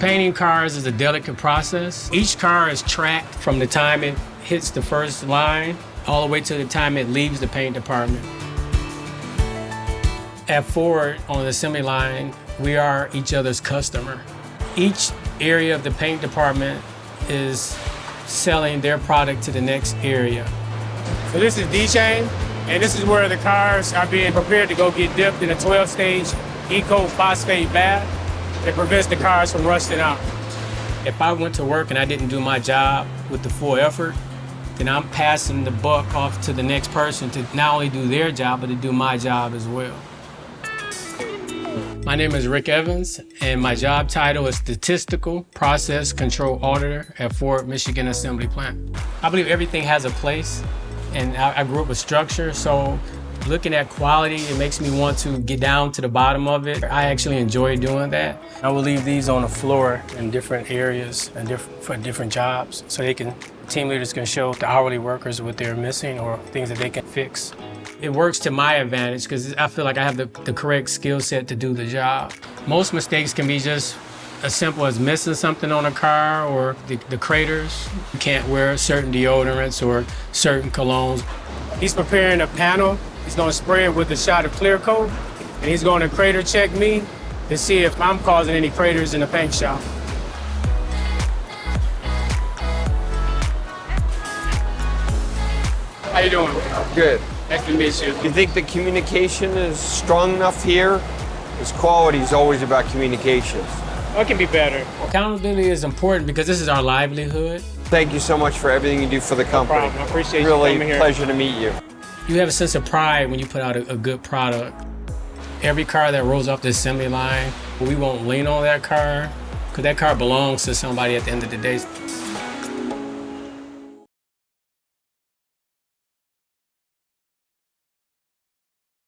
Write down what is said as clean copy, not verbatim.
Painting cars is a delicate process. Each car is tracked from the time it hits the first line all the way to the time it leaves the paint department. At Ford, on the assembly line, we are each other's customer. Each area of the paint department is selling their product to the next area. So this is D-Chain, and this is where the cars are being prepared to go get dipped in a 12-stage eco-phosphate bath that prevents the cars from rusting out. If I went to work and I didn't do my job with the full effort, then I'm passing the buck off to the next person to not only do their job, but to do my job as well. My name is Rick Evans, and my job title is Statistical Process Control Auditor at Ford Michigan Assembly Plant. I believe everything has a place, and I grew up with structure, so looking at quality, it makes me want to get down to the bottom of it. I actually enjoy doing that. I will leave these on the floor in different areas and for different jobs, so team leaders can show the hourly workers what they're missing or things that they can fix. It works to my advantage because I feel like I have the correct skill set to do the job. Most mistakes can be just as simple as missing something on a car or the craters. You can't wear certain deodorants or certain colognes. He's preparing a panel. He's going to spray it with a shot of clear coat, and he's going to crater check me to see if I'm causing any craters in the paint shop. How you doing? Good. Nice to meet you. You think the communication is strong enough here? Because quality is always about communications. It can be better. Accountability is important because this is our livelihood. Thank you so much for everything you do for the company. No problem. I appreciate you really coming here. Pleasure to meet you. You have a sense of pride when you put out a good product. Every car that rolls off the assembly line, we won't lean on that car because that car belongs to somebody at the end of the day.